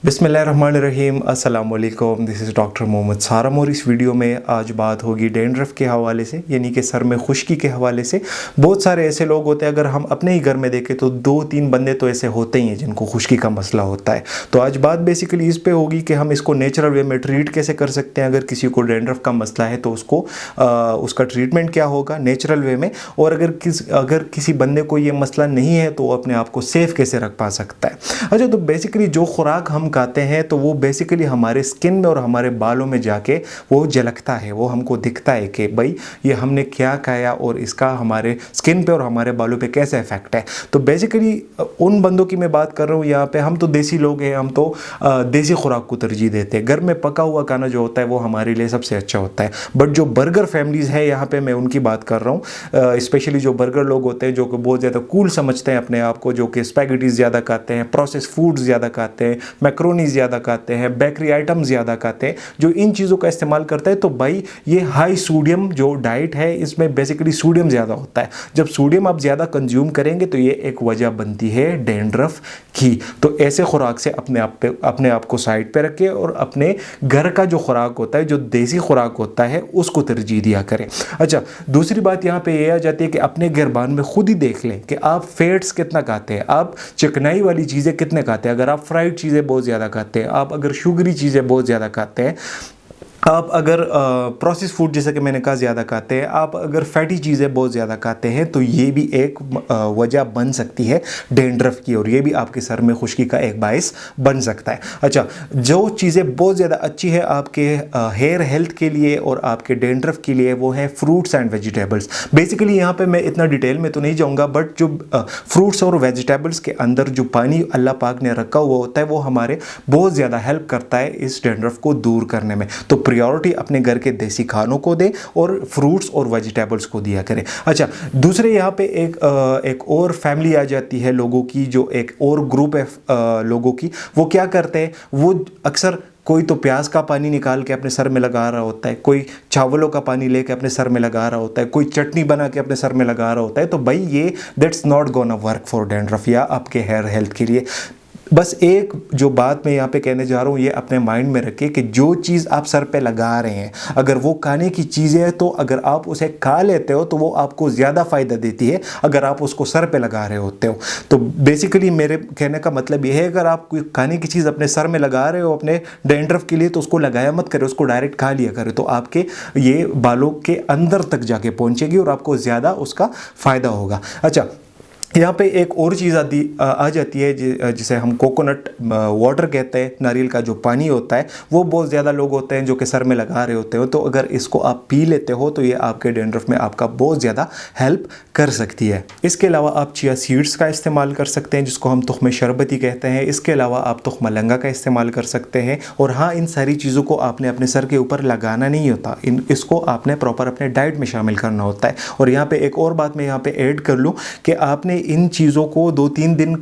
बिस्मिल्लाहिर्रहमानिर्रहीम, अस्सलाम वालेकुम। दिस इज़ डॉक्टर मोहम्मद सारम और इस वीडियो में आज बात होगी डैंड्रफ के हवाले से, यानी कि सर में खुश्की के हवाले से। बहुत सारे ऐसे लोग होते हैं, अगर हम अपने ही घर में देखें तो 2-3 बंदे तो ऐसे होते ही हैं जिनको खुश्की का मसला होता है। तो आज बात बेसिकली इस पे होगी कि हम इसको नेचुरल वे में ट्रीट कैसे कर सकते हैं। अगर किसी को डैंड्रफ का मसला है तो उसको उसका ट्रीटमेंट क्या होगा नेचुरल वे में, और अगर किसी बंदे को ये मसला नहीं है तो वो अपने आप को सेफ़ कैसे रख पा सकता है। अच्छा, तो बेसिकली जो खुराक हम खाते हैं तो वो बेसिकली हमारे स्किन में और हमारे बालों में जाके वो झलकता है, वो हमको दिखता है कि भाई ये हमने क्या खाया और इसका हमारे स्किन पे और हमारे बालों पे कैसा इफेक्ट है। तो बेसिकली उन बंदों की मैं बात कर रहा हूँ यहाँ पे। हम तो देसी लोग हैं, हम तो देसी खुराक को तरजीह देते हैं। घर में पका हुआ खाना जो होता है वो हमारे लिए सबसे अच्छा होता है। बट जो बर्गर फैमिलीज़ है यहाँ पे मैं उनकी बात कर रहा हूँ, स्पेशली जो बर्गर लोग होते हैं जो कि बहुत ज़्यादा कूल समझते हैं अपने आप को, जो कि स्पैगेटीज़ ज़्यादा खाते हैं, प्रोसेस फूड्स ज़्यादा खाते हैं, मैक्रोनी ज़्यादा खाते हैं, बेकरी आइटम ज़्यादा खाते हैं, जो इन चीज़ों का इस्तेमाल करते हैं। तो भाई ये हाई सोडियम जो डाइट है इसमें बेसिकली सोडियम ज़्यादा होता है। जब सोडियम आप ज़्यादा कंज्यूम करेंगे तो ये एक वजह बनती है डैंड्रफ की। तो ऐसे खुराक से अपने आप को साइड पे रखें और अपने घर का जो खुराक होता है, जो देसी खुराक होता है, उसको तरजीह दिया करें। अच्छा, दूसरी बात यहाँ पे ये आ जाती है कि अपने गिरबान में खुद ही देख लें कि आप फैट्स कितना खाते हैं, आप चिकनाई वाली चीज़ें कितने खाते हैं। अगर आप फ्राइड चीज़ें बहुत ज़्यादा खाते हैं, आप अगर शुगरी चीज़ें बहुत ज़्यादा खाते हैं, आप अगर प्रोसेस फूड जैसे कि मैंने कहा ज़्यादा खाते हैं, आप अगर फैटी चीज़ें बहुत ज़्यादा खाते हैं, तो ये भी एक वजह बन सकती है डैंड्रफ की, और ये भी आपके सर में खुश्की का एक बाइस बन सकता है। अच्छा, जो चीज़ें बहुत ज़्यादा अच्छी है आपके हेयर हेल्थ के लिए और आपके डैंड्रफ के लिए, वो है फ्रूट्स एंड वेजिटेबल्स। बेसिकली यहाँ पे मैं इतना डिटेल में तो नहीं जाऊँगा, बट जो फ्रूट्स और वेजिटेबल्स के अंदर जो पानी अल्लाह पाक ने रखा हुआ होता है वो हमारे बहुत ज़्यादा हेल्प करता है इस डैंड्रफ को दूर करने में। तो प्रायोरिटी अपने घर के देसी खानों को दें और फ्रूट्स और वेजिटेबल्स को दिया करें। अच्छा, दूसरे यहाँ पे एक और फैमिली आ जाती है लोगों की, जो एक और ग्रुप है लोगों की। वो क्या करते हैं, वो अक्सर कोई तो प्याज का पानी निकाल के अपने सर में लगा रहा होता है, कोई चावलों का पानी लेके अपने सर में लगा रहा होता है, कोई चटनी बना के अपने सर में लगा रहा होता है। तो भाई ये that's not gonna work for dandruff या आपके हेयर हेल्थ के लिए। बस एक जो बात मैं यहाँ पे कहने जा रहा हूँ, ये अपने माइंड में रखें कि जो चीज़ आप सर पे लगा रहे हैं, अगर वो खाने की चीज़ें है तो अगर आप उसे खा लेते हो तो वो आपको ज़्यादा फ़ायदा देती है अगर आप उसको सर पे लगा रहे होते हो। तो बेसिकली मेरे कहने का मतलब ये है, अगर आप कोई खाने की चीज़ अपने सर में लगा रहे हो अपने डैंड्रफ के लिए, तो उसको लगाया मत करें, उसको डायरेक्ट खा लिया करें। तो आपके ये बालों के अंदर तक जाके पहुँचेगी और आपको ज़्यादा उसका फ़ायदा होगा। अच्छा, यहाँ पे एक और चीज़ आ जाती है जिसे हम कोकोनट वाटर कहते हैं। नारियल का जो पानी होता है वो बहुत ज़्यादा लोग होते हैं जो कि सर में लगा रहे होते हो, तो अगर इसको आप पी लेते हो तो ये आपके डैंड्रफ में आपका बहुत ज़्यादा हेल्प कर सकती है। इसके अलावा आप चिया सीड्स का इस्तेमाल कर सकते हैं, जिसको हम तुख्म शरबती कहते हैं। इसके अलावा आप तुख्म लंगा का इस्तेमाल कर सकते हैं। और हाँ, इन सारी चीज़ों को आपने अपने सर के ऊपर लगाना नहीं होता, इसको आपने प्रॉपर अपने डाइट में शामिल करना होता है। और यहाँ पर एक और बात मैं यहाँ पर ऐड कर लूँ कि आपने इन चीज़ों को 2-3 दिन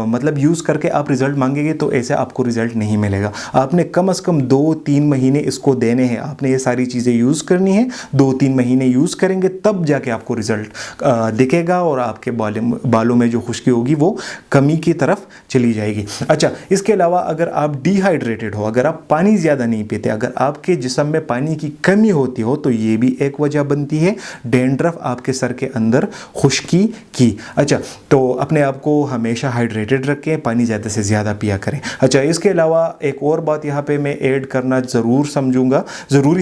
मतलब यूज़ करके आप रिज़ल्ट मांगेंगे तो ऐसे आपको रिज़ल्ट नहीं मिलेगा। आपने कम से कम 2-3 महीने इसको देने हैं। आपने ये सारी चीज़ें यूज़ करनी है, 2-3 महीने यूज़ करेंगे तब जाके आपको रिज़ल्ट दिखेगा और आपके बालों में जो खुश्की होगी वो कमी की तरफ चली जाएगी। अच्छा, इसके अलावा अगर आप डिहाइड्रेटेड हो, अगर आप पानी ज़्यादा नहीं पीते, अगर आपके जिस्म में पानी की कमी होती हो, तो ये भी एक वजह बनती है डैंड्रफ आपके सर के अंदर खुश्की की। अच्छा, तो अपने आप को हमेशा हाइड्रेटेड रखें, पानी ज़्यादा से ज़्यादा पिया करें। अच्छा, इसके अलावा एक और बात यहाँ पे मैं ऐड करना ज़रूरी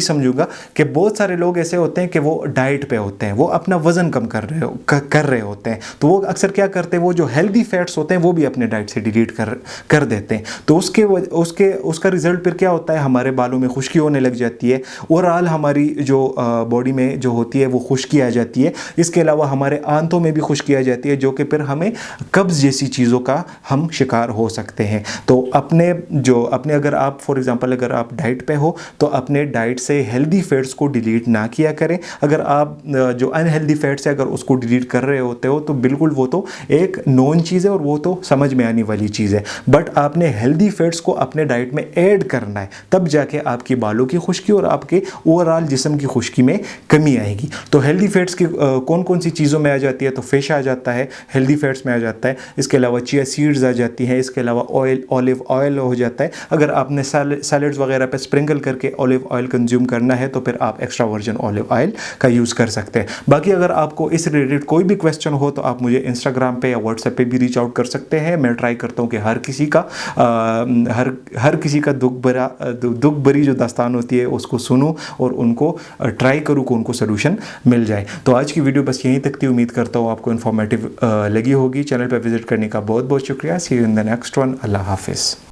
समझूंगा कि बहुत सारे लोग ऐसे होते हैं कि वो डाइट पे होते हैं, वो अपना वज़न कम कर रहे होते हैं। तो वो अक्सर क्या करते हैं, वो जो हेल्दी फैट्स होते हैं वो भी अपने डाइट से डिलीट कर देते हैं। तो उसका रिज़ल्ट फिर क्या होता है, हमारे बालों में खुश्की होने लग जाती है। ओवरऑल हमारी जो बॉडी में जो होती है वो खुश्की आ जाती है। इसके अलावा हमारे आंतों में भी खुश्की आ जाती है, जो कि फिर हमें कब्ज़ जैसी चीज़ों का हम शिकार हो सकते हैं। तो अपने अगर आप फॉर एग्जांपल अगर आप डाइट पे हो तो अपने डाइट से हेल्दी फैट्स को डिलीट ना किया करें। अगर आप जो अनहेल्दी फैट्स है अगर उसको डिलीट कर रहे होते हो तो बिल्कुल वो तो एक नॉन चीज़ है और वो तो समझ में आने वाली चीज़ है। बट आपने हेल्दी फैट्स को अपने डाइट में ऐड करना है, तब जाके आपकी बालों की खुश्की और आपके ओवरऑल जिस्म की खुश्की में कमी आएगी। तो हेल्दी फैट्स की कौन कौन सी चीज़ों में आ जाती है, तो फिश आ जाता है, हेल्दी फैट्स में आ जाता है। इसके अलावा चिया सीड्स आ जाती हैं, इसके अलावा ऑलिव ऑयल हो जाता है। अगर आपने सैलड्स वगैरह पे स्प्रिंकल करके ऑलिव ऑयल कंज्यूम करना है तो फिर आप एक्स्ट्रा वर्जिन ऑलिव ऑयल का यूज़ कर सकते हैं। बाकी अगर आपको इस रिलेटेड कोई भी क्वेश्चन हो तो आप मुझे इंस्टाग्राम पे या व्हाट्सएप पे भी रीच आउट कर सकते हैं। मैं ट्राई करता हूँ कि हर किसी का दुख भरी जो दास्तान होती है उसको सुनूं और उनको ट्राई करूँ कि उनको सोल्यूशन मिल जाए। तो आज की वीडियो बस यहीं तक थी। उम्मीद करता हूँ आपको इन्फॉर्मेटिव लगी होगी। चैनल पर विजिट करने का बहुत बहुत शुक्रिया। See you in the next one. अल्लाह हाफिज़।